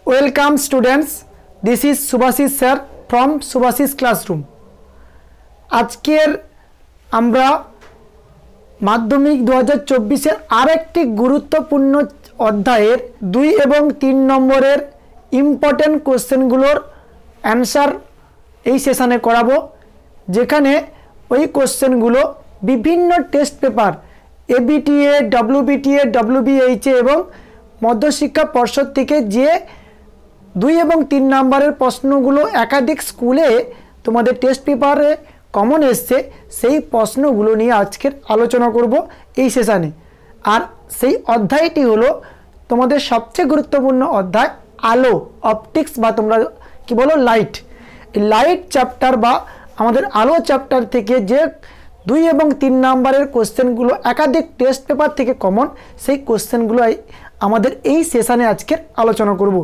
Welcome students, this is Subhashish sir from Subhashish classroom. আজকের আমরা মাধ্যমিক 2024 এর আরেকটি গুরুত্বপূর্ণ অধ্যায়ের 2 এবং 3 নম্বরের ইম্পর্টেন্ট কোশ্চেনগুলোর অ্যানসার এই সেশনে করাবো, যেখানে ওই কোশ্চেনগুলো বিভিন্ন টেস্ট পেপার এবিটিএ, ডব্লিউবিটিএ, ডব্লিউবিএইচএ এবং মধ্যশিক্ষা পর্ষদ থেকে যে 2 এবং 3 নম্বরের প্রশ্নগুলো একাধিক স্কুলে তোমাদের টেস্ট পেপারে কমন এসছে, সেই প্রশ্নগুলো নিয়ে আজকের আলোচনা করব এই সেশনে। আর সেই অধ্যায়টি হলো তোমাদের সবচেয়ে গুরুত্বপূর্ণ অধ্যায় আলো, অপটিক্স বা তোমরা কি বলো লাইট। এই লাইট চ্যাপ্টার বা আমাদের আলো চ্যাপ্টার থেকে যে 2 এবং 3 নম্বরের কোশ্চেনগুলো একাধিক টেস্ট পেপার থেকে কমন, সেই কোশ্চেনগুলো আমাদের এই সেশনে আজকের আলোচনা করব,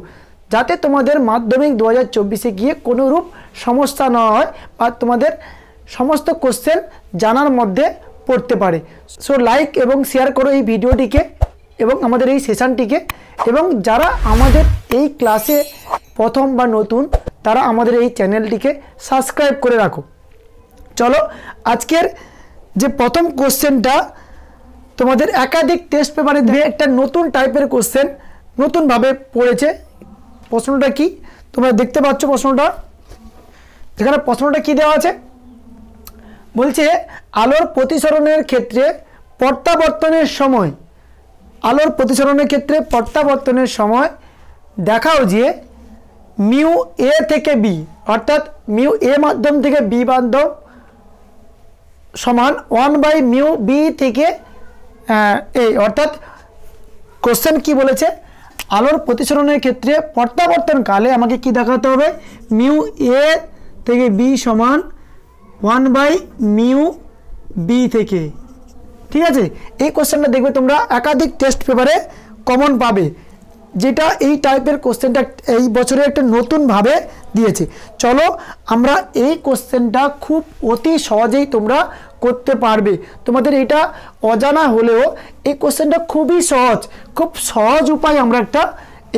যাতে তোমাদের মাধ্যমিক 2024-এ গিয়ে কোনো রূপ সমস্যা না হয় বা তোমাদের সমস্ত কোশ্চেন জানার মধ্যে পড়তে পারে। সো লাইক এবং শেয়ার করো এই ভিডিওটিকে এবং আমাদের এই সেশনটিকে, এবং যারা আমাদের এই ক্লাসে প্রথম বা নতুন তারা আমাদের এই চ্যানেলটিকে সাবস্ক্রাইব করে রাখো। চলো আজকের যে প্রথম কোশ্চেনটা তোমাদের একাধিক টেস্ট পেপারে দিয়ে একটা নতুন টাইপের কোশ্চেন নতুনভাবে পড়েছে। প্রশ্নটা কি তোমরা দেখতে পাচ্ছ, প্রশ্নটা যেখানে প্রশ্নটা কি দেওয়া আছে বলছে আলোর প্রতিসরণের ক্ষেত্রে প্রত্যাবর্তনের সময়, আলোর প্রতিসরণের ক্ষেত্রে প্রত্যাবর্তনের সময় দেখাও যে মিউ এ থেকে বি, অর্থাৎ মিউ এ মাধ্যম থেকে বি মাধ্যম সমান 1/মিউ বি থেকে এ। অর্থাৎ কোশ্চেন কি বলেছে, আলোর প্রতিসরণের ক্ষেত্রে প্রত্যাবর্তনকালে আমাকে কি দেখাতে হবে, মিউ এ থেকে বি সমান 1/মিউ বি থেকে। ঠিক আছে, এই কোশ্চেনটা দেখবে তোমরা একাধিক টেস্ট পেপারে কমন পাবে, যেটা এই টাইপের কোশ্চেনটা এই বছরে একটা নতুনভাবে দিয়েছে। চলো আমরা এই কোশ্চেনটা খুব অতি সহজেই তোমরা করতে পারবে। তোমাদের এটা অজানা হলেও এই কোশ্চেনটা খুবই সহজ, খুব সহজ উপায় আমরা একটা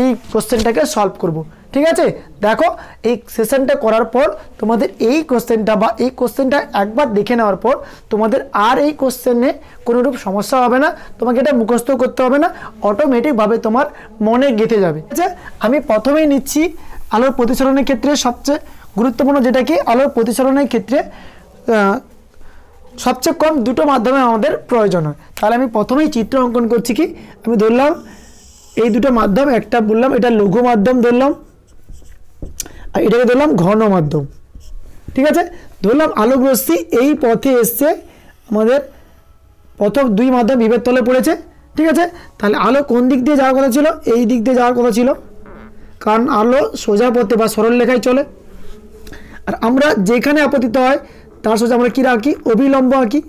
এই কোশ্চেনটাকে সলভ করব। ঠিক আছে, দেখো এই সেশনটা করার পর তোমাদের এই কোশ্চেনটা বা এই কোশ্চেনটা একবার দেখে নেওয়ার পর তোমাদের আর এই কোশ্চেনে কোনোরূপ সমস্যা হবে না, তোমাকে এটা মুখস্থ করতে হবে না, অটোমেটিকভাবে তোমার মনে গেঁথে যাবে। ঠিক আছে, আমি প্রথমেই নিচ্ছি আলোর প্রতিসরণের ক্ষেত্রে সবচেয়ে গুরুত্বপূর্ণ যেটা কি, আলোর প্রতিসরণের ক্ষেত্রে সবচেয়ে কম 2টো মাধ্যমে আমাদের প্রয়োজন হয়। তাহলে আমি প্রথমেই চিত্র অঙ্কন করছি। কি আমি ধরলাম এই 2টো মাধ্যম, একটা বললাম এটা লঘু মাধ্যম ধরলাম, আর এটাকে ধরলাম ঘন মাধ্যম। ঠিক আছে, ধরলাম আলোক রশ্মি এই পথে এসছে, আমাদের প্রথম 2 মাধ্যম বিভেদ তলে পড়েছে। ঠিক আছে, তাহলে আলো কোন দিক দিয়ে যাওয়ার কথা ছিল, এই দিক দিয়ে যাওয়ার কথা ছিল, কারণ আলো সোজা পথে বা সরল রেখায় চলে। আর আমরা যেখানে আপতিত হয় তার সোজা আমরা কি রাখি, অভিলম্ব আঁকি।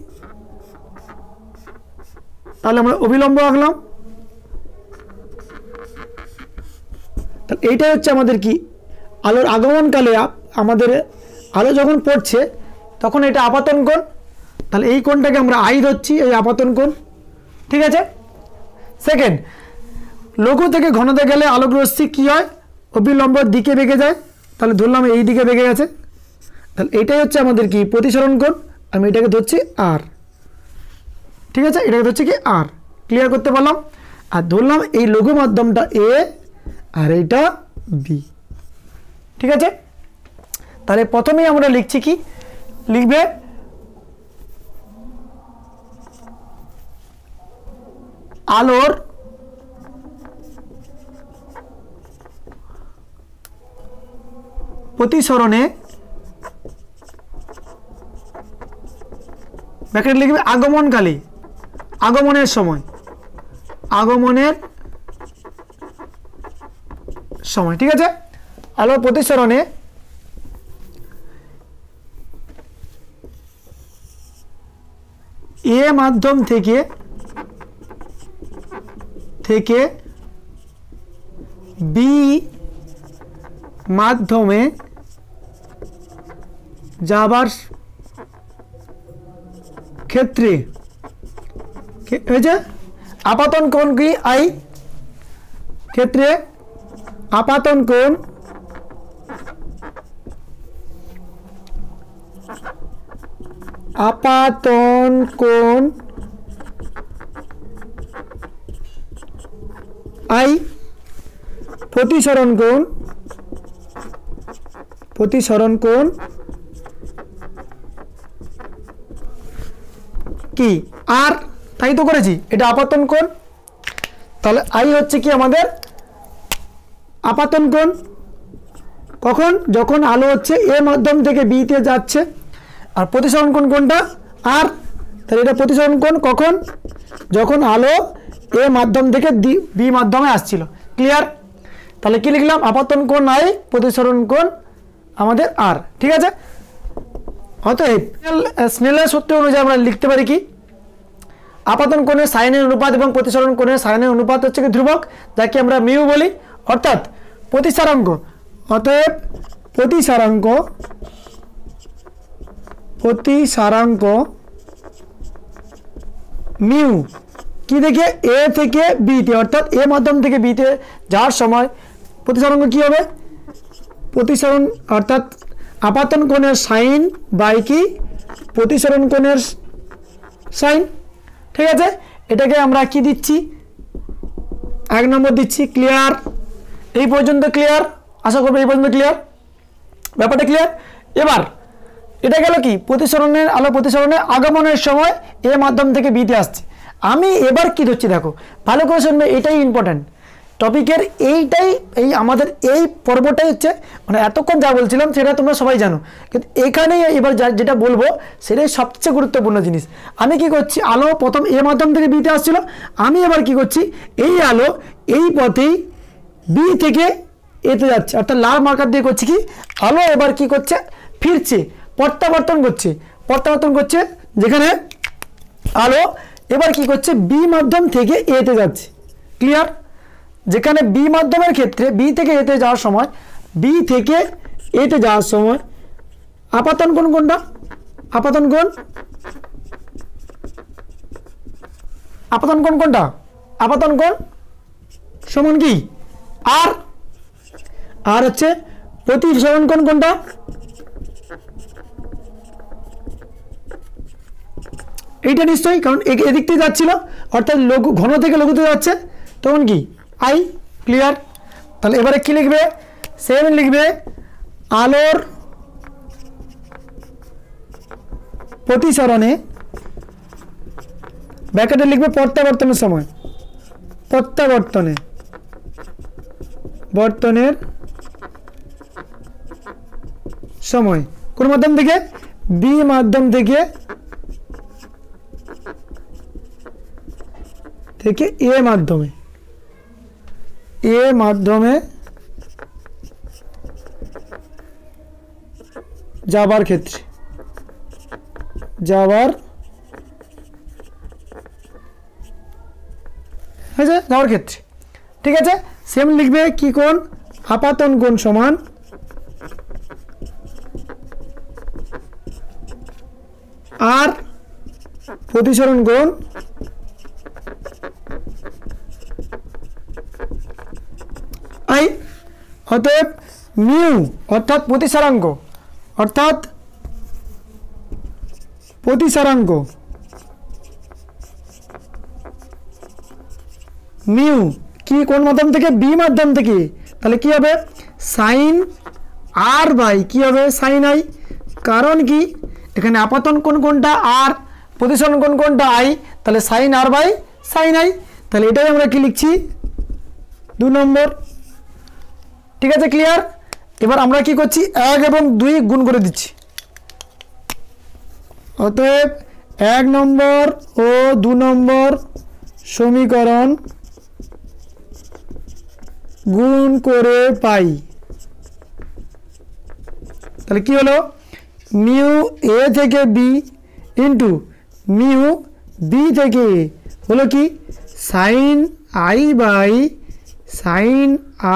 তাহলে আমরা অভিলম্ব আঁকলাম। তাহলে এইটাই হচ্ছে আমাদের কি, আলোর আগমনকালে আমাদের আলো যখন পড়ছে তখন এটা আপাতন কোণ, তাহলে এই কোণটাকে আমরা আই ধরছি, এই আপাতন কোণ। ঠিক আছে, সেকেন্ড, লঘু থেকে ঘনতে গেলে আলোক রশ্মি কী হয়, অভিলম্ব দিকে বেঁকে যায়, তাহলে ধরলাম এই দিকে বেঁকে গেছে, তাহলে এইটাই হচ্ছে আমাদের কি প্রতিসরণ কোণ। আমি এটাকে ধরছি আর। ঠিক আছে, এটাকে ধরছি কি আর। ক্লিয়ার করতে পারলাম। আর ধরলাম এই লঘু মাধ্যমটা এ আর এইটা বি। ঠিক আছে, তাহলে প্রথমেই আমরা লিখছি কি, লিখবে আলোর প্রতিসরণে ব্র্যাকেট লিখবে আগমনকালে, আগমনের সময়, আগমনের সময়। ঠিক আছে, আলোর প্রতিসরণে এ মাধ্যম থেকে বি মাধ্যমে যাবার ক্ষেত্রে হয়েছে আপাতন কোণ কি আই, ক্ষেত্রে আপাতন কোণ I প্রতিসরণ কোণ কি আর, তাই তো করেছি, এটা আপাতন কোণ। তাহলে I হচ্ছে কি আমাদের আপাতন কোণ। কখন? যখন আলো হচ্ছে এ মাধ্যম থেকে বি তে যাচ্ছে। আর প্রতিসরণ কোণ কোনটা? আর। তাহলে এটা প্রতিসরণ কোণ কখন? যখন আলো এ মাধ্যম থেকে বি মাধ্যমে আসছিল। ক্লিয়ার? তাহলে কি লিখলাম? আপাতন কোণ I, প্রতিসরণ কোণ আমাদের আর। ঠিক আছে? অতএব স্নেলের সূত্র অনুযায়ী আমরা লিখতে পারি কি? আপাতন কোণের সাইনের অনুপাত এবং প্রতিসরণ কোণের সাইনের অনুপাত হচ্ছে কি ধ্রুবক, যাকে আমরা মিউ বলি। অর্থাৎ প্রতিসারাঙ্ক, অতএব প্রতিসারাঙ্ক মিউ কি থেকে? এ থেকে বি তে, অর্থাৎ এ মাধ্যম থেকে বি তে যাওয়ার সময় প্রতিসারাঙ্ক কি হবে? প্রতিসরণ অর্থাৎ আপাতন কোণের সাইন বাই কি প্রতিসরণ কোণের সাইন। ঠিক আছে? এটাকে আমরা কি দিচ্ছি? 1 নম্বর দিচ্ছি। ক্লিয়ার? এই পর্যন্ত ক্লিয়ার? আশা করবো এই পর্যন্ত ক্লিয়ার, ব্যাপারটা ক্লিয়ার। এবার এটা গেল কি? প্রতিসরণের আলো প্রতিসরণের আগমনের সময় এ মাধ্যম থেকে বিতে আসছে। আমি এবার কি ধরছি দেখো, ভালো করে শুনবে, এটাই ইম্পর্টেন্ট টপিকের। এইটাই এই আমাদের এই পর্বটাই হচ্ছে, মানে এতক্ষণ যা বলছিলাম সেটা তোমরা সবাই জানো, কিন্তু এখানেই এবার যেটা বলবো সেটাই সবচেয়ে গুরুত্বপূর্ণ জিনিস। আমি কি করছি? আলো প্রথম এ মাধ্যম থেকে বিতে আসছিল, আমি এবার কি করছি? এই আলো এই পথেই বি থেকে এতে যাচ্ছে, অর্থাৎ লাল মার্কার দিয়ে করছি কি? আলো এবার কি করছে? ফিরছে, প্রত্যাবর্তন করছে, যেখানে আলো এবার কি করছে? বি মাধ্যম থেকে এতে যাচ্ছে। ক্লিয়ার? যেখানে বি মাধ্যমের ক্ষেত্রে বি থেকে এতে যাওয়ার সময় আপাতন কোণ কোনটা? আপাতন কোণ কোনটা? আপাতন কোণ সমান কি? আর হচ্ছে প্রতিসরণ কোণ কোনটা? এইটা নিশ্চয়ই, কারণ এদিক থেকে যাচ্ছিল, অর্থাৎ লঘু ঘন থেকে লঘুতে যাচ্ছে, তখন কি? I। ক্লিয়ার? তাহলে এবারে কি লিখবে? সেম লিখবে আলোর প্রতিসরণে, ব্র্যাকেটে লিখবে প্রত্যাবর্তনের সময়, বর্তনের সময় কোন মাধ্যম থেকে? বি মাধ্যম থেকে এ মাধ্যমে যাবার ক্ষেত্রে যাওয়ার ক্ষেত্রে। ঠিক আছে? সেম লিখবে কি কোণ? আপাতন কোণ সমান আর প্রতিসরণ কোণ I। অতএব মিউ অর্থাৎ প্রতিসারাঙ্ক মিউ কি কোন মাধ্যম থেকে? বি মাধ্যম থেকে। তাহলে কি হবে? সাইন আর বাই কি হবে? Sine I। কারণ কি? এখানে আপাতন কোণ কোনটা? আর। প্রতিসরণ কোণ কোনটা? I। তাহলে sine r by sine I। তাহলে এটাই আমরা কি লিখছি? 2 নম্বর। ঠিক আছে? ক্লিয়ার? এবার আমরা কি করছি? 1 এবং 2 গুণ করে দিচ্ছি। অতএব 1 নম্বর ও 2 নম্বর সমীকরণ গুণ করে পাই। তাহলে কি হলো? মিউ এ থেকে বি ইন্টু মিউ বি থেকে এ হলো কি? Sine I by sine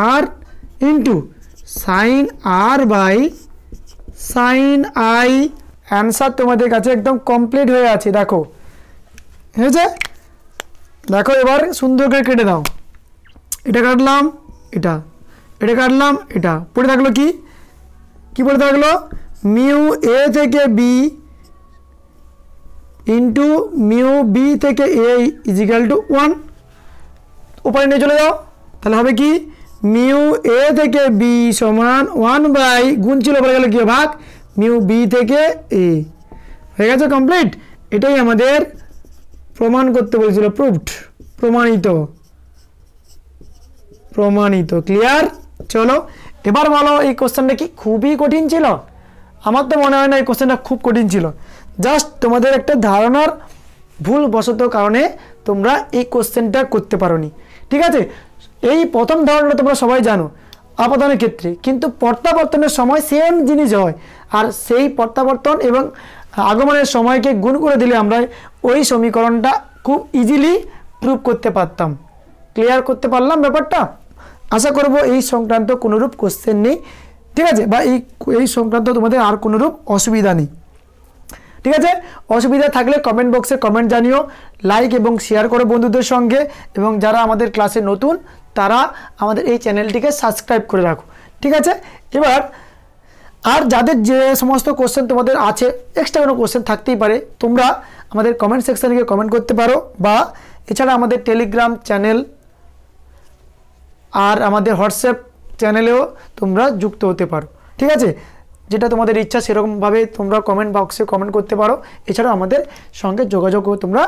r into sine r by sine I। Answer তোমাদের কাছে একদম কমপ্লিট হয়ে আছে। দেখো হয়েছে? দেখো এবার সুন্দর করে কেটে দাও। এটা কাটলাম, এটা এটা কাটলাম, এটা পড়ে থাকলো কি পড়ে থাকলো, মিউ এ থেকে বি ইন্টু মিউ বি থেকে এ ইজিক্যাল টু 1। উপরে নিয়ে চলে যাও, তাহলে হবে কি মিউ এ থেকে বি সমান 1 বাই গুণ ছিল পড়ে গেল কি ভাগ মিউ বি থেকে এ। হয়ে গেছে কমপ্লিট। এটাই আমাদের প্রমাণ করতে বলেছিল, প্রুভড, প্রমাণিত। ক্লিয়ার? চলো এবার বলো এই কোশ্চেনটা কি খুবই কঠিন ছিল? আমার তো মনে হয় না এই কোশ্চেনটা খুব কঠিন ছিল। জাস্ট তোমাদের একটা ধারণার ভুলবশত কারণে তোমরা এই কোশ্চেনটা করতে পারোনি। ঠিক আছে, এই প্রথম ধারণাটা তোমরা সবাই জানো আপাতনের ক্ষেত্রে, কিন্তু প্রত্যাবর্তনের সময় সেম জিনিস হয়। আর সেই প্রত্যাবর্তন এবং আগমনের সময়কে গুণ করে দিলে আমরা ওই সমীকরণটা খুব ইজিলি প্রুভ করতে পারতাম। ক্লিয়ার করতে পারলাম ব্যাপারটা? আশা করব এই সংক্রান্ত কোনোরূপ কোশ্চেন নেই, ঠিক আছে, বা এই সংক্রান্ত তোমাদের আর কোনোরূপ অসুবিধা নেই। ঠিক আছে, অসুবিধা থাকলে কমেন্ট বক্সে কমেন্ট জানিও, লাইক এবং শেয়ার করো বন্ধুদের সঙ্গে, এবং যারা আমাদের ক্লাসে নতুন তারা আমাদের এই চ্যানেলটিকে সাবস্ক্রাইব করে রাখো। ঠিক আছে, এবার আর যাদের যে সমস্ত কোশ্চেন তোমাদের আছে, এক্সট্রা কোনো কোশ্চেন থাকতেই পারে, তোমরা আমাদের কমেন্ট সেকশানে গিয়ে কমেন্ট করতে পারো, বা এছাড়া আমাদের টেলিগ্রাম চ্যানেল আর আমাদের হোয়াটসঅ্যাপ চ্যানেলেও তোমরা যুক্ত হতে পারো। ঠিক আছে, যেটা তোমাদের ইচ্ছা সেরকমভাবে তোমরা কমেন্ট বক্সে কমেন্ট করতে পারো, এছাড়াও আমাদের সঙ্গে যোগাযোগও তোমরা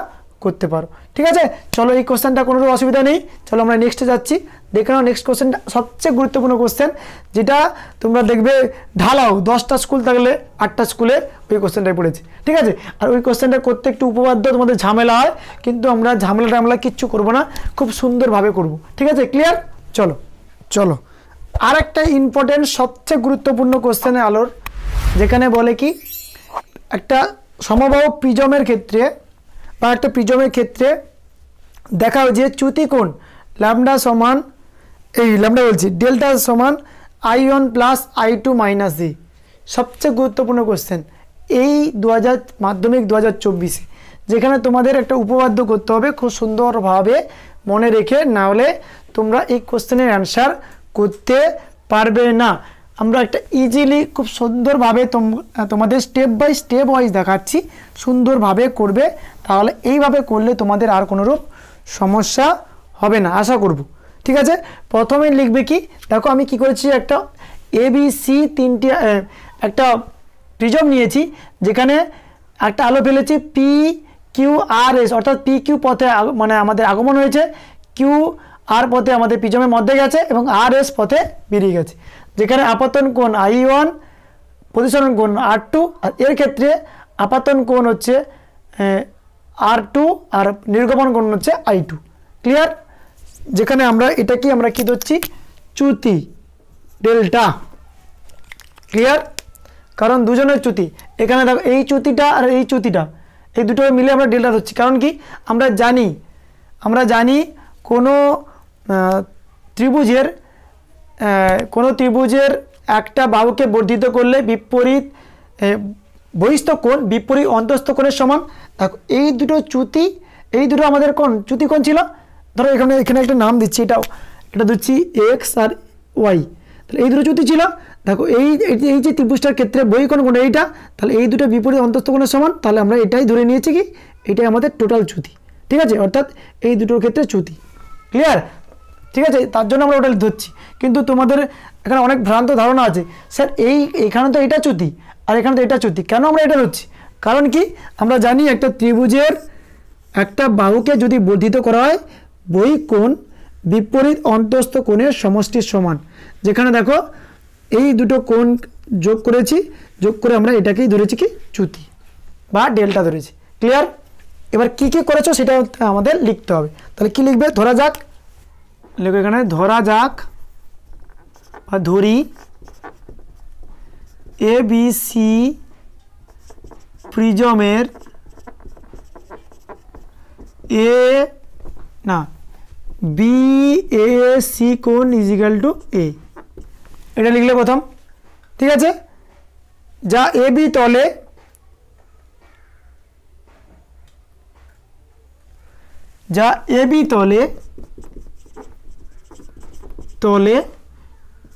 করতে পারো। ঠিক আছে, চলো এই কোশ্চেনটা কোনো অসুবিধা নেই। চলো আমরা নেক্সটে যাচ্ছি। দেখে নাও নেক্সট কোশ্চেনটা সবচেয়ে গুরুত্বপূর্ণ কোশ্চেন, যেটা তোমরা দেখবে ঢালাও 10টা স্কুল থাকলে 8টা স্কুলে ওই কোশ্চেনটাই পড়েছে। ঠিক আছে, আর ওই কোশ্চেনটা করতে একটু উপপাদ্য তোমাদের ঝামেলা হয়, কিন্তু আমরা ঝামেলা কিচ্ছু করবো না, খুব সুন্দরভাবে করব। ঠিক আছে, ক্লিয়ার? চলো আর একটা ইম্পর্টেন্ট সবচেয়ে গুরুত্বপূর্ণ কোশ্চেনে আলোর, যেখানে বলে কি একটা সমবাহু প্রিজমের ক্ষেত্রে বা একটা প্রিজমের ক্ষেত্রে দেখাও যে চ্যুতি কোণ ল্যামডা সমান ডেল্টা সমান I1 প্লাস I2 মাইনাস জি। সবচেয়ে গুরুত্বপূর্ণ কোশ্চেন এই মাধ্যমিক 2024-এ, যেখানে তোমাদের একটা উপপাদ্য করতে হবে খুব সুন্দরভাবে মনে রেখে, না হলে তোমরা এই কোশ্চেনের অ্যান্সার করতে পারবে না। আমরা একটা ইজিলি খুব সুন্দরভাবে তোমাদের স্টেপ বাই স্টেপ ওয়াইজ দেখাচ্ছি, সুন্দরভাবে করবে, তাহলে এইভাবে করলে তোমাদের আর কোনোরূপ সমস্যা হবে না আশা করব। ঠিক আছে, প্রথমে লিখবে কি, দেখো আমি কি করেছি, একটা ABC তিনটি একটা প্রিজম নিয়েছি, যেখানে একটা আলো ফেলেছি PQRS, অর্থাৎ PQ পথে মানে আমাদের আগমন হয়েছে, QR পথে আমাদের প্রিজমের মধ্যে গেছে, এবং RS পথে বেরিয়ে গেছে। যেখানে আপাতন কোণ I1, প্রতিসরণ কোণ R2, আর এর ক্ষেত্রে আপাতন কোণ হচ্ছে R2 আর নির্গমন কোণ হচ্ছে I2। ক্লিয়ার? যেখানে আমরা কি ধরছি, চ্যুতি ডেল্টা। ক্লিয়ার? কারণ দুজনের চ্যুতি, এখানে দেখো এই চ্যুতিটা আর এই চ্যুতিটা, এই দুটো মিলে আমরা ডেল্টা ধরছি। কারণ কি, আমরা জানি কোনো ত্রিভুজের একটা বাহুকে বর্ধিত করলে বিপরীত বহিস্থ কোণ বিপরীত অন্তস্থ কোণের সমান। দেখো এই দুটো চ্যুতি, এই দুটো আমাদের কোণ চ্যুতি কোণ ছিল। ধরো এখানে একটা নাম দিচ্ছি, এটা দিচ্ছি X আর Y, তাহলে এই দুটো চ্যুতি ছিল। দেখো এই যে ত্রিভুজটার ক্ষেত্রে বহিঃকোণ কোণ এইটা, তাহলে এই দুটো বিপরীত অন্তস্থ কোণের সমান, তাহলে আমরা এটাই ধরে নিয়েছি কি এটাই আমাদের টোটাল চ্যুতি। ঠিক আছে, অর্থাৎ এই দুটোর ক্ষেত্রে চ্যুতি। ক্লিয়ার? ঠিক আছে, তার জন্য আমরা ওটা ধরছি। কিন্তু তোমাদের এখানে অনেক ভ্রান্ত ধারণা আছে, স্যার এইখানে তো এটা চ্যুতি আর এখানে তো এটা চ্যুতি, কেন আমরা এটা ধরছি? কারণ কি, আমরা জানি একটা ত্রিভুজের একটা বাহুকে যদি বর্ধিত করা হয়, বহিঃকোণ বিপরীত অন্তস্থ কোণের সমষ্টির সমান। যেখানে দেখো এই দুটো কোণ যোগ করে আমরা এটাকেই ধরেছি কি চ্যুতি বা ডেল্টা ধরেছি। ক্লিয়ার? এবার কি করেছো সেটা আমাদের লিখতে হবে। তাহলে কি লিখবে, ধরা যাক, লিখো এখানে ধরা যাক বা ধরি ABC প্রিজমের BAC কোণ ইজিক্যাল টু A, এটা লিখলে প্রথম। ঠিক আছে, যা AB তলে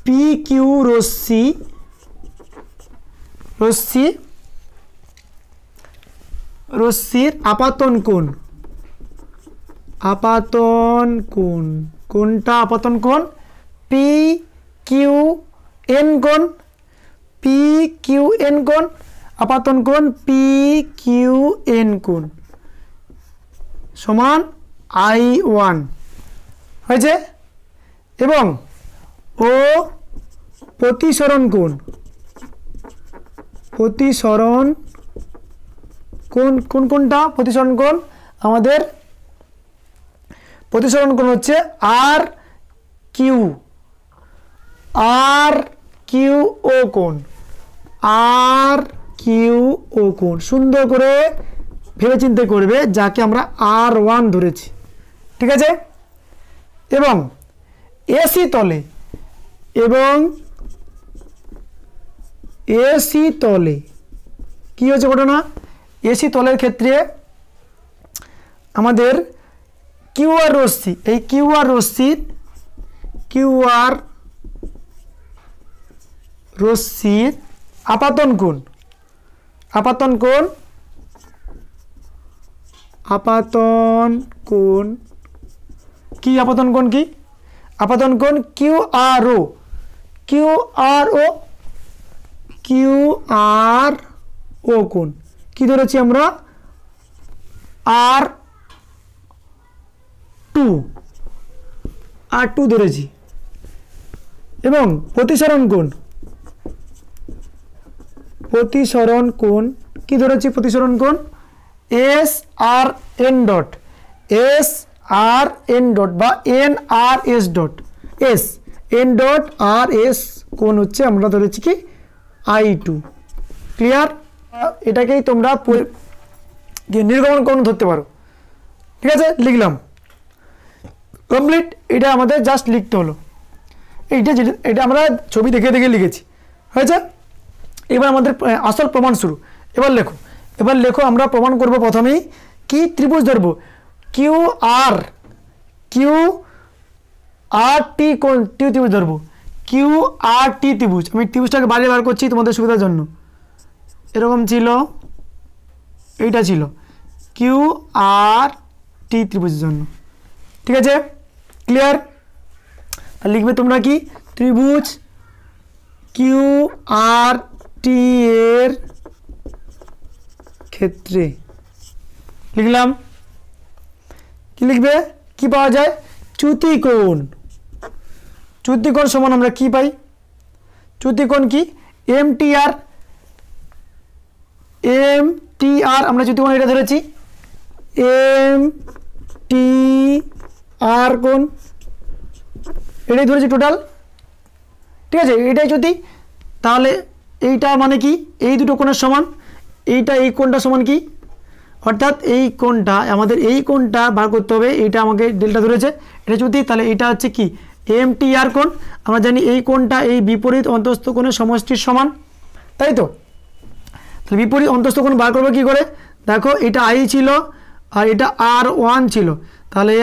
পি কিউ রশ্মির আপাতন কোণ, কোনটা আপাতন কোণ? পি কিউ এন কোণ, আপাতন কোণ পি কিউ এন কোণ সমান I1 হয়েছে। এবং ও প্রতিসরণ কোণ, কোনটা প্রতিসরণ কোণ? আমাদের প্রতিসরণ কোণ হচ্ছে আর কিউ ও কোণ, সুন্দর করে ভেবেচিন্তে করবে, যাকে আমরা R1 ধরেছি, ঠিক আছে। এবং এসি তলে কি হচ্ছে ঘটনা? এসি তলের ক্ষেত্রে আমাদের কিউআর রশ্মি, এই কিউআর রশ্মির আপাতন কোণ কি? আপাতন কোণ কিউআরও কোণ কি ধরেছি আমরা? R2 ধরেছি। এবং প্রতিসরণ কোণ কি ধরেছি? প্রতিসরণ কোণ SRN ডট বা NRS ডট, NRS কোণ হচ্ছে আমরা ধরেছি কি? I2। ক্লিয়ার? এটাকেই তোমরা নির্গমন কোণ ধরতে পারো, ঠিক আছে। লিখলাম, কমপ্লিট। এটা আমাদের জাস্ট লিখতে হলো, এটা আমরা ছবি দেখে লিখেছি, হয়েছে। এবার আমাদের আসল প্রমাণ শুরু। এবার লেখো আমরা প্রমাণ করব। প্রথমেই কি ত্রিভুজ ধরবো? কিউ আর টি কোণ ত্রিভুজ ধরবো, QRT ত্রিভুজ। আমি ত্রিভুজটাকে বাইরে বার করছি তোমাদের সুবিধার জন্য। এরকম ছিল, এইটা ছিল QRT ত্রিভুজের জন্য, ঠিক আছে। ক্লিয়ার? লিখবে তোমরা কি? ত্রিভুজ QRT এর ক্ষেত্রে লিখলাম। কি লিখবে? কি পাওয়া যায়? চ্যুতিকোণ সমান আমরা কি পাই? চ্যুতিকোণ কি? MTR আমরা চ্যুতিকোণ এটা ধরেছি, MTR কোণ এটাই ধরেছি টোটাল, ঠিক আছে। এটাই চ্যুতি। তাহলে এইটা মানে কি? এই দুটো কোণের সমান। এই কোণটা সমান কি? অর্থাৎ এই কোণটা আমাদের, এই কোণটা বার করতে হবে। এইটা আমাকে ডেল্টা ধরেছে, এটা চ্যুতি। তাহলে এইটা হচ্ছে কি? MTR কোণ। আমরা জানি এই কোণটা এই বিপরীত অন্তস্থ কোণের সমষ্টির সমান, তাই তো। তাহলে বিপরীত অন্তস্থ কোণ বার করবো কি করে? দেখো, এটা I ছিল আর এটা R1 ছিল। তাহলে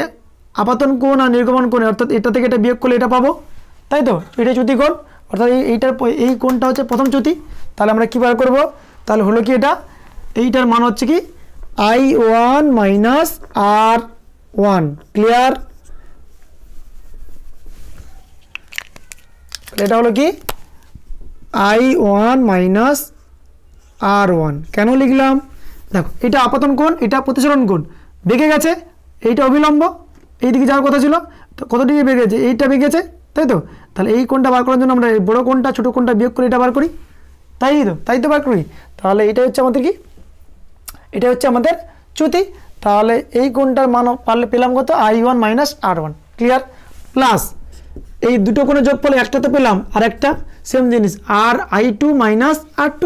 আপাতন কোণ আর নির্গমন কোণ, অর্থাৎ এটা থেকে এটা বিয়োগ করলে এটা পাবো, তাই তো। এটা চ্যুতি কোণ, অর্থাৎ এই কোণটা হচ্ছে প্রথম চ্যুতি। তাহলে আমরা কী বার করবো? তাহলে হলো কি? এইটার মান হচ্ছে কি? I1 minus R1। ক্লিয়ার? এটা হলো কি? I1 minus R1। কেন লিখলাম? দেখো, এটা আপাতন কোণ, এটা প্রতিসরণ কোণ, বেঁকে গেছে। এইটা অবিলম্ব, এইদিকে যাওয়ার কথা ছিল, তো কত ডিগ্রি বেঁকে গেছে? এইটা বেঁকেছে, তাই তো। তাহলে এই কোণটা বার করার জন্য আমরা এই বড় কোণটা ছোটো কোণটা বিয়োগ করে এটা বার করি, তাই তো বার করি। তাহলে এটা হচ্ছে আমাদের কি? এটা হচ্ছে আমাদের চ্যুতি। তাহলে এই কোণটার মান পেলাম কত? I1 minus R1। Clear? Plus এই দুটো কোণের যোগফল একটা তো পেলাম, আর একটা সেম জিনিস I2 মাইনাস R2।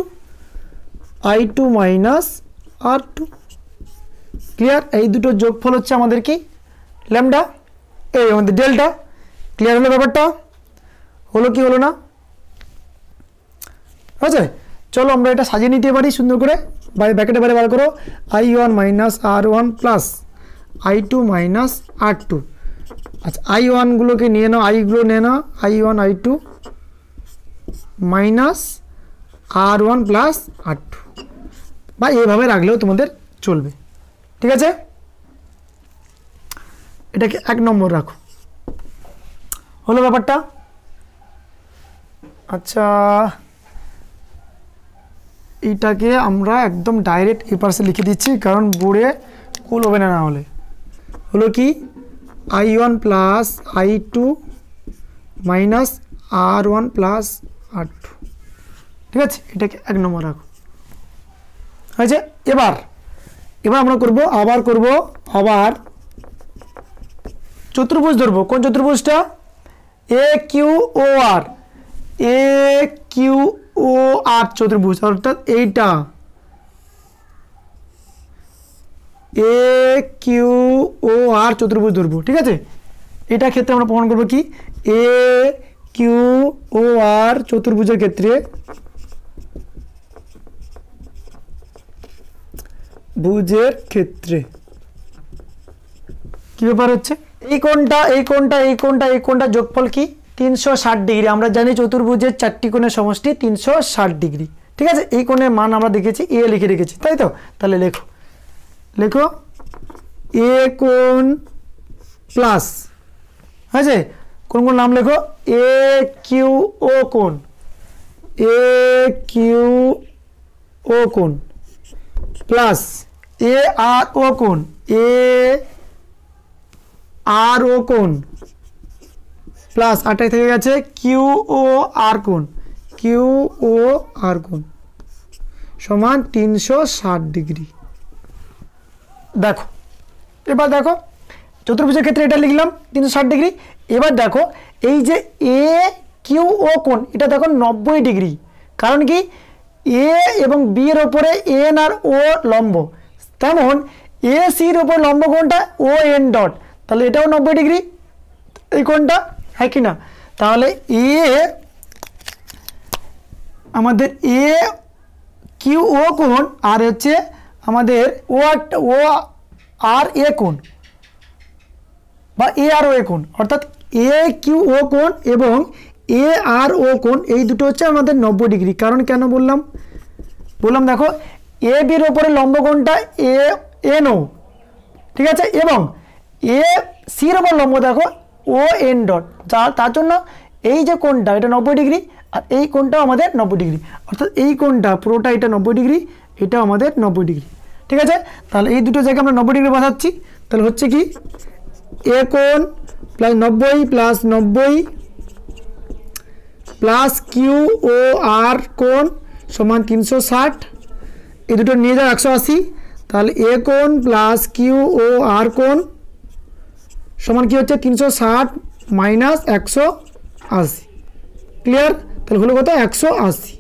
ক্লিয়ার? এই দুটো যোগফল হচ্ছে আমাদের কি? ল্যামডা, এই আমাদের ডেল্টা। ক্লিয়ার হলো ব্যাপারটা? হলো কি হলো না? আচ্ছা, চলো আমরা এটা সাজিয়ে নিতে পারি সুন্দর করে। ব্র্যাকেটে বাইরে বার করো, I1 minus R1 plus I2 minus R2। আচ্ছা, I1 গুলোকে নিয়ে নাও, I গুলো নিয়ে নাও, I1 I2 minus R1 plus R2, বা এইভাবে রাখলেও তোমাদের চলবে। ঠিক আছে, এটাকে 1 নম্বর রাখো। হলো ব্যাপারটা? আচ্ছা, এইটাকে আমরা একদম ডাইরেক্ট এই পাশে লিখে দিচ্ছি, কারণ বোর্ডে কুল হবে না হলে। হলো কি I1 plus I2 minus R1 plus R2। ঠিক আছে, এটাকে 1 নম্বর রাখো। হয়েছে? এবার আমরা আবার চতুর্ভুজ ধরবো। কোন চতুর্ভুজটা? AQOR চতুর্ভুজ, অর্থাৎ এইটা AQOR চতুর্ভুজ ধরবো। ঠিক আছে, এটা ক্ষেত্রে আমরা প্রমাণ করবো কি AQOR চতুর্ভুজের ক্ষেত্রে কি ব্যাপার হচ্ছে, এই কোণটা যোগফল কি 360 ডিগ্রি। আমরা জানি চতুর্ভুজের 4টি কোণের সমষ্টি 360 ডিগ্রি। ঠিক আছে, এই কোণের মান আমরা দেখেছি, এ লিখে রেখেছি, তাই তো? তাহলে লেখো এ কোণ প্লাস, হয়েছে? কোন নাম লেখো, AQO কোণ, AQO কোণ প্লাস ARO কোণ, ARO কোণ প্লাস আটাই থেকে গেছে QOR কোণ, QOR কোণ সমান 360 ডিগ্রি। দেখো, এবার দেখো চতুর্ভুজের ক্ষেত্রে এটা লিখলাম 360 ডিগ্রি। এবার দেখো এই যে AQO কোণ, এটা দেখো 90 ডিগ্রি। কারণ কি এ এবং বি এর ওপরে এন আর ও লম্ব, তেমন AC এর ওপর লম্ব কোণটা ON ডট, তাহলে এটাও 90 ডিগ্রি এই কোণটা, হ্যাঁ কি না? তাহলে আমাদের AQO কোণ আর হচ্ছে আমাদের ORA কোণ বা ARO কোণ, অর্থাৎ AQO কোণ এবং ARO কোণ এই দুটো হচ্ছে আমাদের 90 ডিগ্রি। কারণ কেন বললাম দেখো AB এর উপরে লম্ব কোণটা ANO, ঠিক আছে, এবং AC এর উপর লম্ব দেখো ON ডট, তার জন্য এই যে কোণটা এটা 90 ডিগ্রি আর এই কোণটাও আমাদের 90 ডিগ্রি, অর্থাৎ এই কোণটা পুরোটা এটা 90 ডিগ্রি, এটাও আমাদের 90 ডিগ্রি। ঠিক আছে, তাহলে এই দুটো জায়গায় আমরা 90 ডিগ্রি বসাচ্ছি। তাহলে হচ্ছে কি এ কোণ প্লাস 90 প্লাস 90 প্লাস QOR কোণ সমান 360, এই দুটো নিয়ে যাও 180। তাহলে এ কোণ প্লাস QOR কোণ সমান কি হচ্ছে 360 মাইনাস 180। ক্লিয়ার? তাহলে হলো কত 180।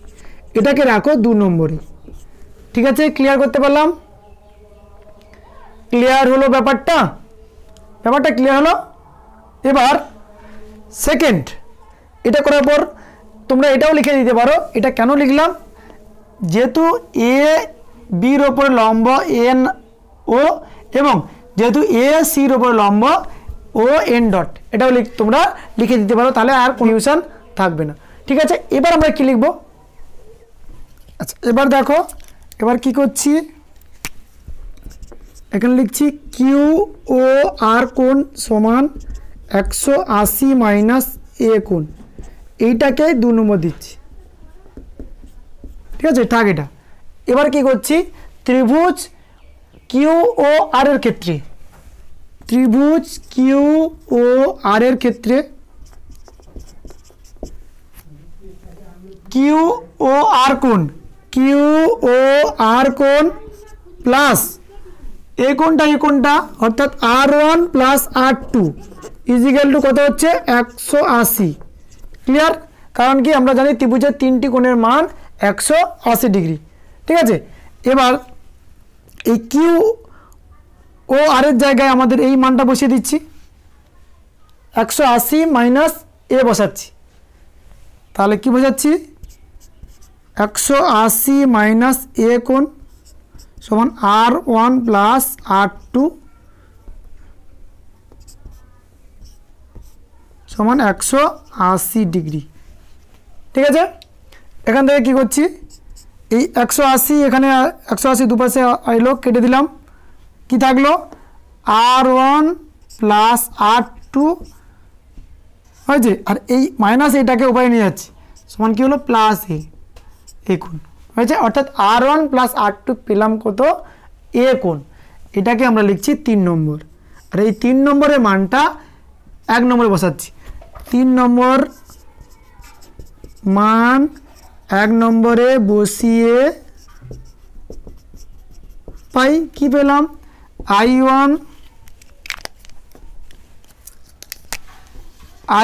এটাকে রাখো 2 নম্বরে। ঠিক আছে, ক্লিয়ার করতে পারলাম? ক্লিয়ার হলো ব্যাপারটা ক্লিয়ার হলো। এবার সেকেন্ড, এটা করার পর তোমরা এটাও লিখে দিতে পারো। এটা কেন লিখলাম, যেহেতু এ বির ওপরে লম্ব NO এবং যেহেতু AC এর ওপরে লম্ব ON ডট, এটাও তোমরা লিখে দিতে পারো, তাহলে আর কনফিউশন থাকবে না। ঠিক আছে, এবার আমরা কি লিখব? আচ্ছা, এবার দেখো এবার কি করছি, এখানে লিখছি QOR কোণ সমান 180 মাইনাস এ কোণ, এইটাকে 2 নম্বর দিচ্ছি। ঠিক আছে, থাক এটা। এবার কি করছি, ত্রিভুজ QOR এর ক্ষেত্রে QOR কোণ প্লাস এই কোণটা অর্থাৎ R1 plus R2 is equal two কত হচ্ছে 180। ক্লিয়ার? কারণ কি আমরা জানি ত্রিভুজের 3টি কোণের মান 180 ডিগ্রি। ঠিক আছে, এবার এই QOR এর জায়গায় আমাদের এই মানটা বসিয়ে দিচ্ছি, 180 মাইনাস এ বসাচ্ছি। তাহলে কি বোঝাচ্ছি, 180 মাইনাস এ কোণ সমান R1 প্লাস R2 সমান 180 ডিগ্রি। ঠিক আছে, এখান থেকে কী করছি, এই 180 এখানে 180 দুপাশে এলো, কেটে দিলাম, কি থাকলো R1 প্লাস R2 হয়েছে, আর এই মাইনাস এটাকে উপায় নিয়ে যাচ্ছি, সমান কি হলো প্লাস এ কোণ হয়েছে, অর্থাৎ R1 প্লাস R2 পেলাম কত এ কোণ। এটাকে আমরা লিখছি 3 নম্বর, আর এই 3 নম্বরের মানটা 1 নম্বরে বসাচ্ছি। 3 নম্বর মান 1 নম্বরে বসিয়ে পাই, কি পেলাম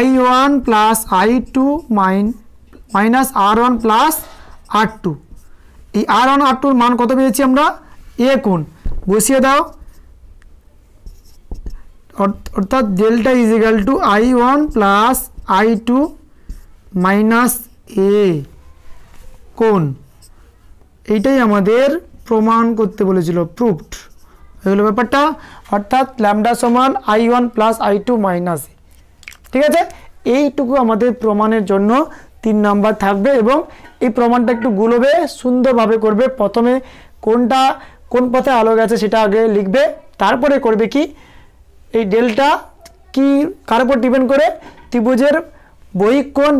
I1 plus I2 minus R1 plus R2। এই R1 R2 মান কত পেয়েছি আমরা এ কোণ, বসিয়ে দাও, অর্থাৎ delta is equal to I1 plus I2 minus A কোণ। এইটাই আমাদের প্রমাণ করতে বলেছিল, প্রুফড এগুলো ব্যাপারটা, অর্থাৎ ল্যামডা সমান I1 প্লাস I2 মাইনাস এ। ঠিক আছে, এইটুকু আমাদের প্রমাণের জন্য 3 নাম্বার থাকবে, এবং এই প্রমাণটা একটু গুলোবে, সুন্দরভাবে করবে। প্রথমে কোনটা কোন পথে আলো গেছে সেটা আগে লিখবে, তারপরে করবে কি এই ডেল্টা কি কার উপর ডিপেন্ড করে, ত্রিভুজের বহিঃ কোণ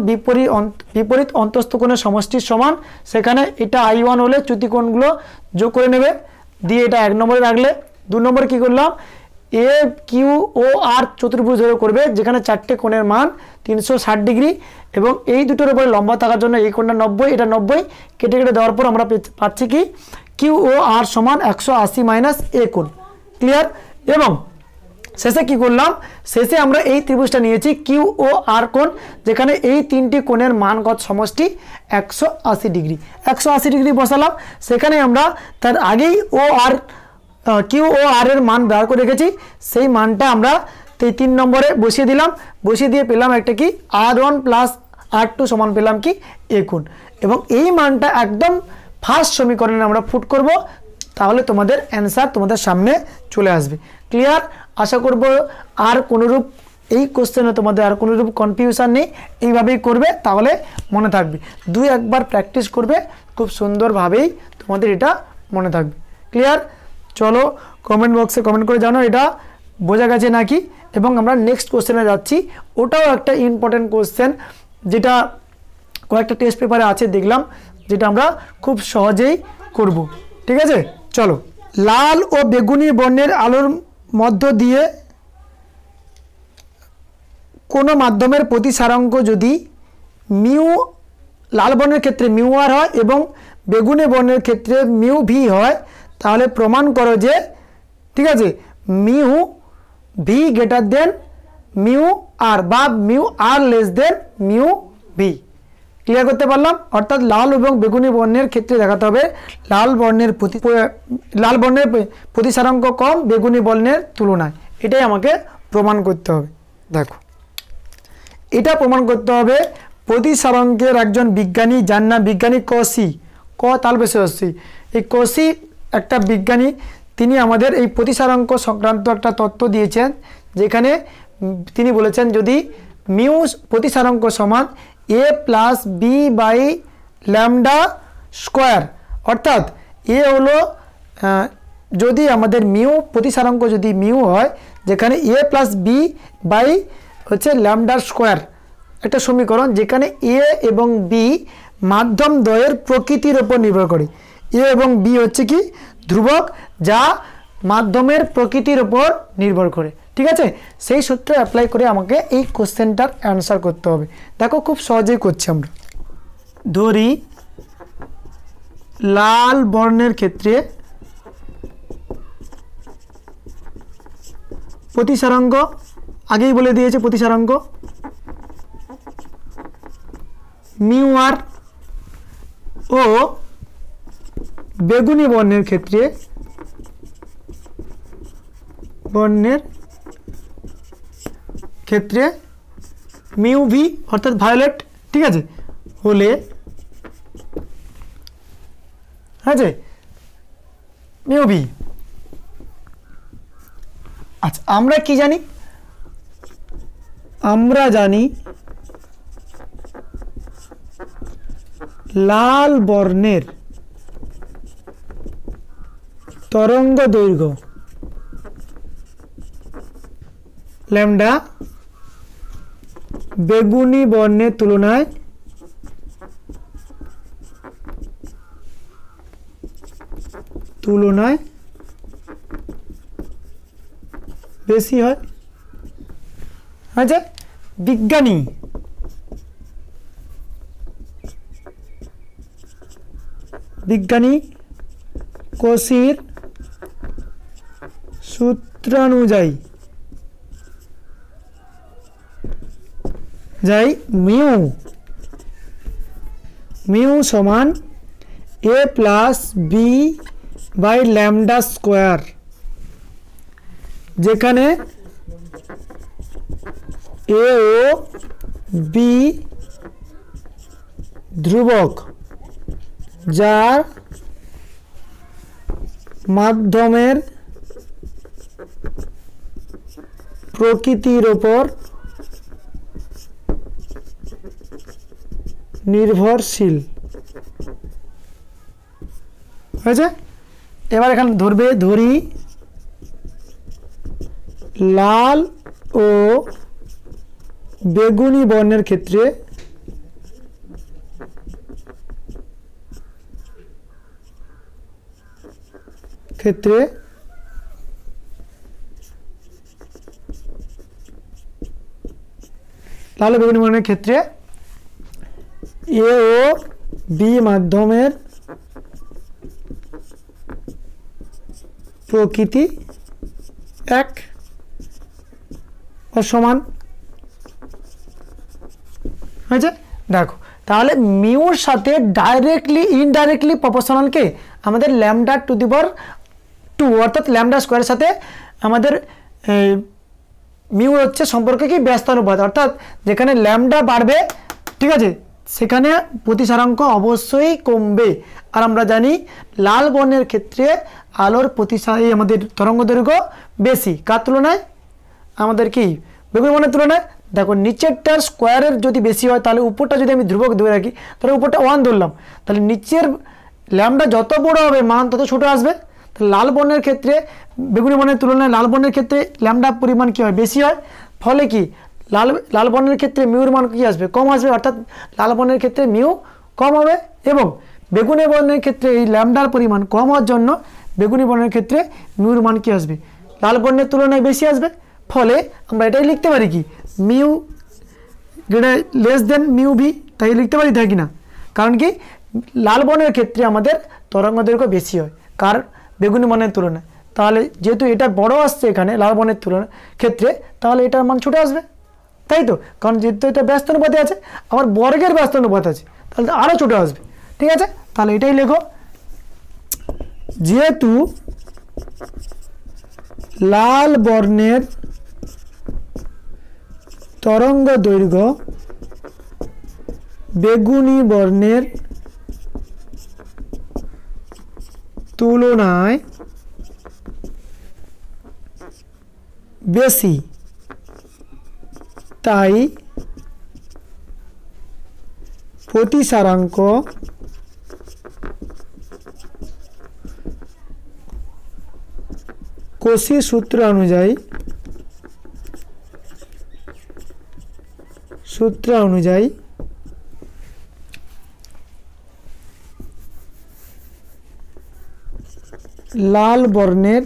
বিপরীত অন্তস্থ কোণের সমষ্টির সমান, সেখানে এটা I1 হলে চ্যুতিকোণগুলো যোগ করে নেবে, দিয়ে এটা 1 নম্বরে রাখলে। 2 নম্বরে কী করলাম, এ কিউ ও আর চতুর্ভুজ ধরে করবে, যেখানে 4টে কোণের মান 360 ডিগ্রি, এবং এই দুটোর উপরে লম্বা থাকার জন্য এই কোণটা 90, এটা 90, কেটে কেটে দেওয়ার পর আমরা পাচ্ছি কি কিউ ও আর সমান 180 মাইনাস এ কোণ। ক্লিয়ার? এবং শেষে কি করলাম, শেষে আমরা এই ত্রিভুজটা নিয়েছি কিউ ও আর কোণ, যেখানে এই 3টি কোণের মান কত সমষ্টি 180 ডিগ্রি। 180 ডিগ্রি বসালাম, সেখানে আমরা তার আগেই ও আর কিউ ও আর এর মান বের করে রেখেছি, সেই মানটা আমরা 3 নম্বরে বসিয়ে দিলাম, বসিয়ে দিয়ে পেলাম একটা কি R1 প্লাস R2 সমান পেলাম কি এ কোণ, এবং এই মানটা একদম ফার্স্ট সমীকরণে আমরা পুট করব, তাহলে তোমাদের অ্যান্সার তোমাদের সামনে চলে আসবে। ক্লিয়ার? আশা করব আর কোনোরূপ এই কোশ্চেনে তোমাদের আর কোনোরূপ কনফিউশন নেই, এইভাবেই করবে তাহলে মনে থাকবে। 2-1 প্র্যাকটিস করবে, খুব সুন্দরভাবেই তোমাদের এটা মনে থাকবে। ক্লিয়ার? চলো কমেন্ট বক্সে কমেন্ট করে জানো এটা বোঝা গেছে নাকি, এবং আমরা নেক্সট কোশ্চেনে যাচ্ছি। ওটাও একটা ইম্পর্টেন্ট কোশ্চেন, যেটা কয়েকটা টেস্ট পেপারে আছে দেখলাম, যেটা আমরা খুব সহজেই করব। ঠিক আছে, চলো। লাল ও বেগুনি বর্ণের আলোর মধ্য দিয়ে কোনো মাধ্যমের প্রতিসারাঙ্ক যদি মিউ, লাল বর্ণের ক্ষেত্রে মিউ আর হয় এবং বেগুনি বর্ণের ক্ষেত্রে মিউ ভি হয়, তাহলে প্রমাণ করো যে, ঠিক আছে, mu V greater than mu R, বা mu R less than mu V. Clear করতে পারলাম? অর্থাৎ লাল এবং বেগুনি বর্ণের ক্ষেত্রে দেখাতে হবে লাল বর্ণের প্রতিসারাঙ্ক কম বেগুনি বর্ণের তুলনায়, এটাই আমাকে প্রমাণ করতে হবে। দেখো, এটা প্রমাণ করতে হবে প্রতিসারাঙ্কের একজন বিজ্ঞানী, যার নাম বিজ্ঞানী কসি, ক তালবেশ হস্যি। এই কসি একটা বিজ্ঞানী, তিনি আমাদের এই প্রতিসারাঙ্ক সংক্রান্ত একটা তত্ত্ব দিয়েছেন, যেখানে তিনি বলেছেন যদি মিউ প্রতিসারাঙ্ক সমান A plus B by lambda square, অর্থাৎ এ হলো যদি আমাদের মিউ প্রতিসারাঙ্ক যদি মিউ হয়, যেখানে এ প্লাস বি বাই হচ্ছে ল্যামডা স্কোয়ার, একটা সমীকরণ যেখানে এ এবং বি মাধ্যম দ্বয়ের প্রকৃতির ওপর নির্ভর করে। এ এবং বি হচ্ছে কি ধ্রুবক, যা মাধ্যমের প্রকৃতির ওপর নির্ভর করে। ঠিক আছে, সেই সূত্র অ্যাপ্লাই করে আমাকে এই কোশ্চেনটার অ্যান্সার করতে হবে। দেখো, খুব সহজেই করছি আমরা। ধরি লাল বর্ণের ক্ষেত্রে প্রতিসারাঙ্ক, আগেই বলে দিয়েছে প্রতিসারাঙ্ক মিউ আর, ও বেগুনি বর্ণের ক্ষেত্রে মিউ ভি অর্থাৎ ভায়োলেট, ঠিক আছে, হলে, আছে মিউ ভি। আচ্ছা, আমরা কি জানি? আমরা জানি লাল বর্ণের তরঙ্গ দৈর্ঘ্য ল্যামডা বেগুনি বর্ণের তুলনায় বেশি হয়। আচ্ছা, বিজ্ঞানী কোসির সূত্রানুযায়ী মিউ সমান a plus B by lambda square, যেখানে এ ও বি ধ্রুবক, যার মাধ্যমের প্রকৃতির উপর নির্ভরশীল হয়েছে। এবার এখানে ধরি লাল ও বেগুনি বর্ণের ক্ষেত্রে লাল ও বেগুনি বর্ণের ক্ষেত্রে এ ও বি মাধ্যমের প্রকৃতি এক ও সমান হয়েছে। দেখো, তাহলে মিউর সাথে ডাইরেক্টলি ইনডাইরেক্টলি প্রপোর্শনালকে আমাদের ল্যামডা টু দি পাওয়ার 2 অর্থাৎ ল্যামডা স্কোয়ারের সাথে আমাদের মিউ হচ্ছে সম্পর্কে কি ব্যস্তানুপাত, অর্থাৎ যেখানে ল্যামডা বাড়বে, ঠিক আছে, সেখানে প্রতিসারাঙ্ক অবশ্যই কমবে। আর আমরা জানি লাল বর্ণের ক্ষেত্রে আলোর আমাদের তরঙ্গ দৈর্ঘ্য বেশি, কার তুলনায়? আমাদের কি বেগুনি বর্ণের তুলনায়। দেখো, নিচেরটার স্কোয়ারের যদি বেশি হয় তাহলে উপরটা যদি আমি ধ্রুবক ধরে রাখি, তাহলে উপরটা 1 ধরলাম, তাহলে নিচের ল্যামডা যত বড় হবে মান তত ছোট আসবে। তাহলে লাল বর্ণের ক্ষেত্রে বেগুনি বর্ণের তুলনায় লাল বর্ণের ক্ষেত্রে ল্যামডা পরিমাণ কী হয়? বেশি হয়। ফলে কি লাল বর্ণের ক্ষেত্রে মিউর মান কী আসবে? কম আসবে, অর্থাৎ লাল বর্ণের ক্ষেত্রে মিউ কম হবে। এবং বেগুনি বর্ণের ক্ষেত্রে এই ল্যামডার পরিমাণ কম হওয়ার জন্য বেগুনি বর্ণের ক্ষেত্রে মিউর মান কী আসবে? লাল বর্ণের তুলনায় বেশি আসবে। ফলে আমরা এটাই লিখতে পারি কি, মিউ যেটা লেস দেন মিউ ভি, তাই লিখতে পারি, তাই কি না? কারণ কি লাল বর্ণের ক্ষেত্রে আমাদের তরঙ্গ দৈর্ঘ্য বেশি হয় কার? বেগুনি বর্ণের তুলনায়। তাহলে যেহেতু এটা বড় আসছে এখানে লাল বর্ণের তুলনায় ক্ষেত্রে, তাহলে এটার মান ছোটো আসবে, তাই তো? কারণ যেহেতু এটা ব্যস্ত অনুপাতে আছে, আবার বর্গের ব্যস্ত অনুপাত আছে, তাহলে আরও ছোটো আসবে। ঠিক আছে, তাহলে এটাই লেখো, যেহেতু লাল বর্ণের তরঙ্গ দৈর্ঘ্য বেগুনি বর্ণের তুলনায় বেশি, তাই প্রতিসারাঙ্ক কোসি সূত্র অনুযায়ী লাল বর্ণের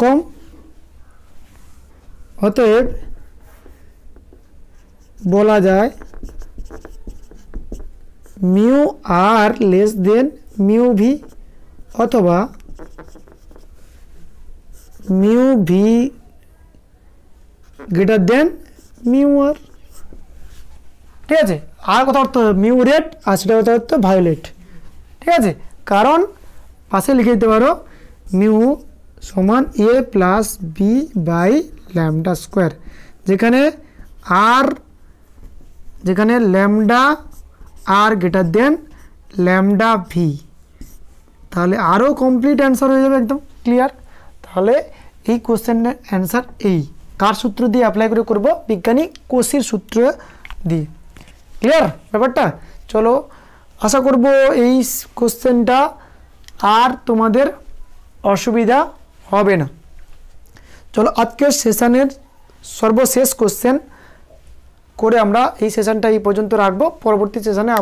কম। অতএব বলা যায় mu R less than mu V, অথবা mu V greater than mu R. ঠিক আছে, আর কথা অর্থ মিউ রেড, আর সেটা কথা অর্থ ভায়োলেট। ঠিক আছে, কারণ পাশে লিখে দিতে পারো মিউ সমান A plus B by lambda square, যেখানে lambda R greater than lambda V. তাহলে আরও কমপ্লিট অ্যান্সার হয়ে যাবে, একদম ক্লিয়ার। তাহলে এই কোশ্চেনের অ্যান্সার এই কার সূত্র দিয়ে অ্যাপ্লাই করে করব? বিজ্ঞানী কোসির সূত্র দিয়ে। ক্লিয়ার ব্যাপারটা? চলো, আশা করব এই কোশ্চেনটা আর তোমাদের অসুবিধা হবে না। চলো আজকের সেশনের সর্বশেষ কোশ্চেন করে আমরা এই সেশনটা এই পর্যন্ত রাখবো। পরবর্তী সেশনে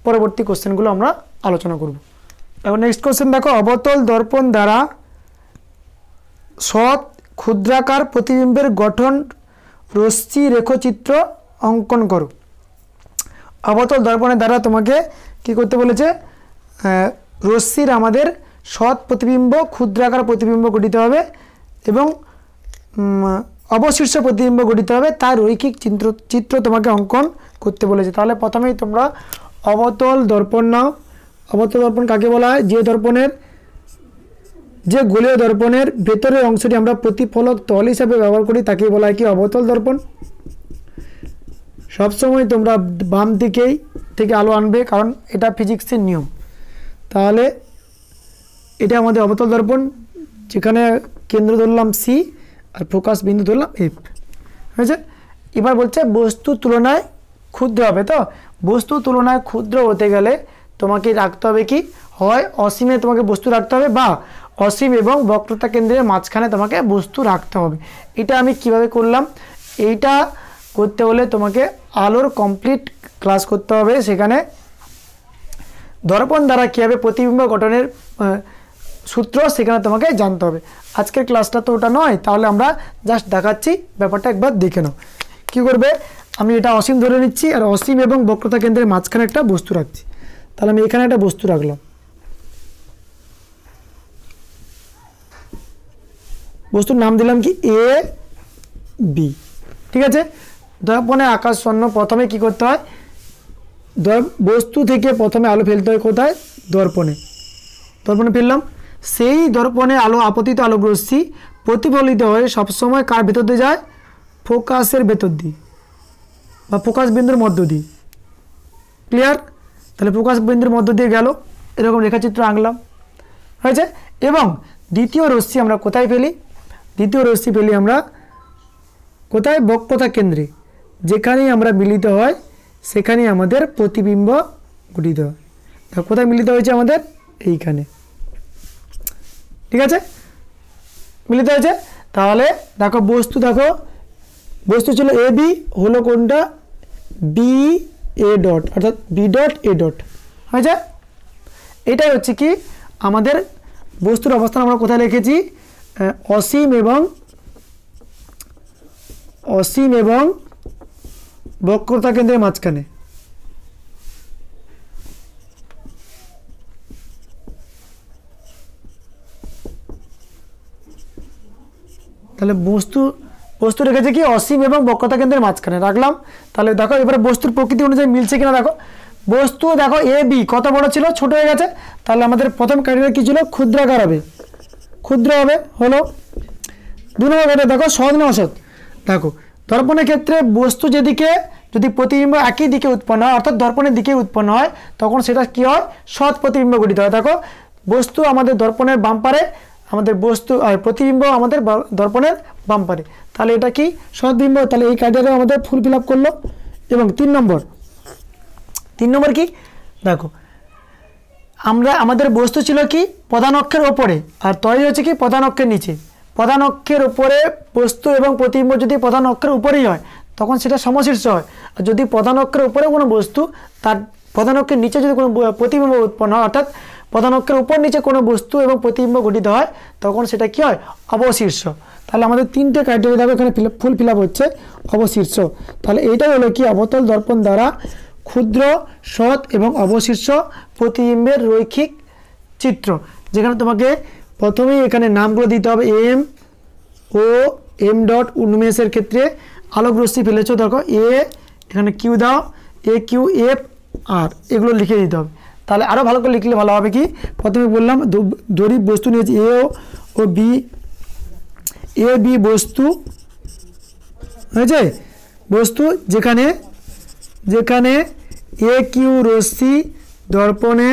পরবর্তী কোশ্চেনগুলো আমরা আলোচনা করব। এখন নেক্সট কোশ্চেন দেখো, অবতল দর্পণ দ্বারা সৎ ক্ষুদ্রাকার প্রতিবিম্বের গঠন রশ্মি রেখচিত্র অঙ্কন করো। অবতল দর্পণের দ্বারা তোমাকে কি করতে বলেছে? রশ্মির আমাদের সৎ প্রতিবিম্ব, ক্ষুদ্রাকার প্রতিবিম্ব গঠিত হবে এবং অবশীর্ষ প্রতিবিম্ব গঠিত হবে, তার রৈখিক চিত্র তোমাকে অঙ্কন করতে বলেছে। তাহলে প্রথমেই তোমরা অবতল দর্পণ নাও। অবতল দর্পণ কাকে বলা হয়? যে দর্পণের, যে গোলীয় দর্পণের ভেতরের অংশটি আমরা প্রতিফলক তল হিসাবে ব্যবহার করি তাকে বলা হয় কি? অবতল দর্পণ। সবসময় তোমরা বাম দিকেই থেকে আলো আনবে, কারণ এটা ফিজিক্সের নিয়ম। তাহলে এটা আমাদের অবতল দর্পণ, যেখানে কেন্দ্র ধরলাম সি আর ফোকাস বিন্দু ধরলাম এফ। হয়েছে? এবার বলছে বস্তু তুলনায় ক্ষুদ্র হবে। তো বস্তু তুলনায় ক্ষুদ্র হতে গেলে তোমাকে রাখতে হবে কি? হয় অসীমে তোমাকে বস্তু রাখতে হবে, বা অসীম এবং বক্রতা কেন্দ্রের মাঝখানে তোমাকে বস্তু রাখতে হবে। এটা আমি কিভাবে করলাম? এইটা করতে হলে তোমাকে আলোর কমপ্লিট ক্লাস করতে হবে। সেখানে দর্পণ দ্বারা কীভাবে প্রতিবিম্ব গঠনের সূত্র সেখানে তোমাকে জানতে হবে। আজকের ক্লাসটা তো ওটা নয়, তাহলে আমরা জাস্ট দেখাচ্ছি, ব্যাপারটা একবার দেখে নাও। কী করবে? আমি এটা অসীম ধরে নিচ্ছি আর অসীম এবং বক্রতা কেন্দ্রের মাঝখানে একটা বস্তু রাখছি। তাহলে আমি এখানে একটা বস্তু রাখলাম, বস্তুর নাম দিলাম কি? A B. ঠিক আছে? দর্পণে আকাশ শূন্য প্রথমে কি করতে হয়? বস্তু থেকে প্রথমে আলো ফেলতে হয় কোথায়? দর্পণে। দর্পণে ফেললাম, সেই দর্পণে আলো, আপতিত আলোক রশ্মি প্রতিফলিত হয়ে সবসময় কার ভেতর দিয়ে যায়? ফোকাসের ভেতর দিয়ে বা ফোকাস বিন্দুর মধ্য দিয়ে। ক্লিয়ার? তাহলে ফোকাস বিন্দুর মধ্য দিয়ে গেল, এরকম রেখাচিত্র আঁকলাম। হয়েছে? এবং দ্বিতীয় রশ্মি আমরা কোথায় ফেলি? দ্বিতীয় রশ্মি ফেলি আমরা কোথায়? বক্রতা কেন্দ্রে। যেখানেই আমরা মিলিত হয় সেখানেই আমাদের প্রতিবিম্ব গঠিত হয়। কোথায় মিলিত হয়েছে আমাদের? এইখানে। ঠিক আছে? মিলিত হয়েছে। তাহলে দেখো বস্তু, দেখো বস্তু ছিল এ বি, হলো কোনটা? বি এ ডট, অর্থাৎ বি ডট এ ডট। হয়েছে? এটাই হচ্ছে কি আমাদের বস্তুর অবস্থান। আমরা কোথায় লিখেছি? অসীম এবং বক্রতা কেন্দ্রের মাঝখানে। তাহলে বস্তু রেখেছে কি? অসীম এবং বক্রতা কেন্দ্রের মাঝখানে রাখলাম। তাহলে দেখো এবারে বস্তুর প্রকৃতি অনুযায়ী মিলছে কিনা দেখো। বস্তু দেখো এ বি কত বড় ছিল? ছোট হয়ে গেছে। তাহলে আমাদের প্রথম ক্রাইটেরিয়া কি ছিল? ক্ষুদ্রাকার হবে, ক্ষুদ্র হবে। হলো 2 নম্বর ক্রাইটেরিয়া দেখো সৎ না অসৎ। দেখো দর্পণের ক্ষেত্রে বস্তু যেদিকে, যদি প্রতিবিম্ব একই দিকে উৎপন্ন হয়, অর্থাৎ দর্পণের দিকে উৎপন্ন হয়, তখন সেটা কি হয়? সৎ প্রতিবিম্ব গঠিত হয়। দেখো বস্তু আমাদের দর্পণের বাম পারে, আমাদের বস্তু প্রতিবিম্ব আমাদের দর্পণের বাম পারে। তাহলে এটা কি? সৎ বিম্ব। তাহলে এই ক্রাইটেরিয়া আমাদের ফুল ফিল আপ করলো। এবং 3 নম্বর কি? দেখো আমাদের বস্তু ছিল কি? প্রধান অক্ষের ওপরে, আর তৈরি হচ্ছে কি? প্রধান অক্ষের নিচে। প্রধান অক্ষের উপরে বস্তু এবং প্রতিবিম্ব যদি প্রধান অক্ষের উপরেই হয় তখন সেটা সমশীর্ষ হয়। আর যদি প্রধান অক্ষের উপরে কোনো বস্তু, তার প্রধান অক্ষের নিচে যদি কোনো প্রতিবিম্ব উৎপন্ন হয়, অর্থাৎ প্রধান অক্ষের উপর নিচে কোনো বস্তু এবং প্রতিবিম্ব গঠিত হয়, তখন সেটা কি হয়? অবশীর্ষ। তাহলে আমাদের 3টে ক্রাইটেরিয়া দেখো এখানে ফুল ফিল আপ হচ্ছে, অবশীর্ষ। তাহলে এইটাই হলো কি? অবতল দর্পণ দ্বারা ক্ষুদ্র, সৎ এবং অবশীর্ষ প্রতিবিম্বের রৈখিক চিত্র। যেখানে তোমাকে প্রথমেই এখানে নামগুলো দিতে হবে। এম ও এম ডট উন্মেষের ক্ষেত্রে আলোক রশ্মি ফেলেছো, দেখো এ, এখানে কিউ দাও, এ কিউ এফ আর, এগুলো লিখে দিতে হবে। তাহলে আরও ভালো করে লিখলে ভালো হবে। কি প্রথমে বললাম দড়ির বস্তু নিয়েছি এ ও বি, এ বি বস্তু হয়েছে, বস্তু যেখানে এ কিউ রশ্মি দর্পণে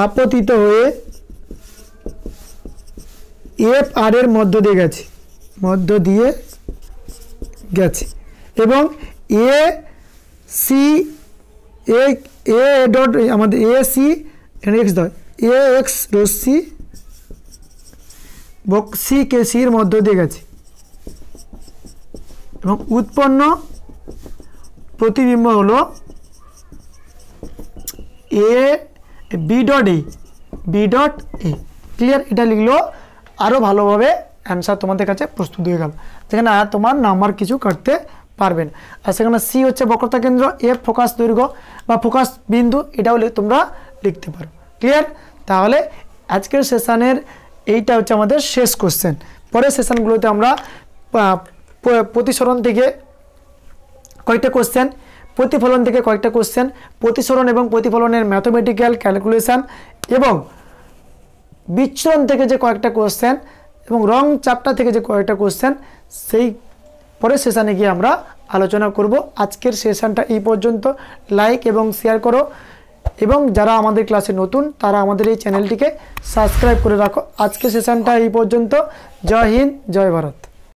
আপতিত হয়ে এফ আর এর মধ্য দিয়ে গেছে এবং এ সি এ ডট আমাদের এ সি এক্স দাও এ এক্স রশ্মি সি কে সির মধ্য দিয়ে গেছে এবং উৎপন্ন প্রতিবিম্ব হলো A B dot A clear. এটা লিখলো আরও ভালোভাবে অ্যান্সার তোমাদের কাছে প্রস্তুত হয়ে গেল, যেখানে আর তোমার নাম্বার কিছু কাটতে পারবেন। আর সেখানে সি হচ্ছে বক্রতা কেন্দ্র, এফ ফোকাস দৈর্ঘ্য বা ফোকাস বিন্দু, এটাও তোমরা লিখতে পারো। ক্লিয়ার? তাহলে আজকের সেশনের এইটা হচ্ছে আমাদের শেষ কোশ্চেন। পরের সেশনগুলোতে আমরা প্রতিসরণ থেকে কয়েকটা কোশ্চেন, প্রতিফলন থেকে কয়েকটা কোশ্চেন, প্রতিসরণ এবং প্রতিফলনের ম্যাথমেটিক্যাল ক্যালকুলেশন এবং বিচ্ছুরণ থেকে যে কয়েকটা কোশ্চেন এবং রং চাপটা থেকে যে কয়েকটা কোশ্চেন, সেই পরের সেশনে গিয়ে আমরা আলোচনা করব। আজকের সেশনটা এই পর্যন্ত। লাইক এবং শেয়ার করো এবং যারা আমাদের ক্লাসে নতুন তারা আমাদের এই চ্যানেলটিকে সাবস্ক্রাইব করে রাখো। আজকের সেশনটা এই পর্যন্ত। জয় হিন্দ, জয় ভারত।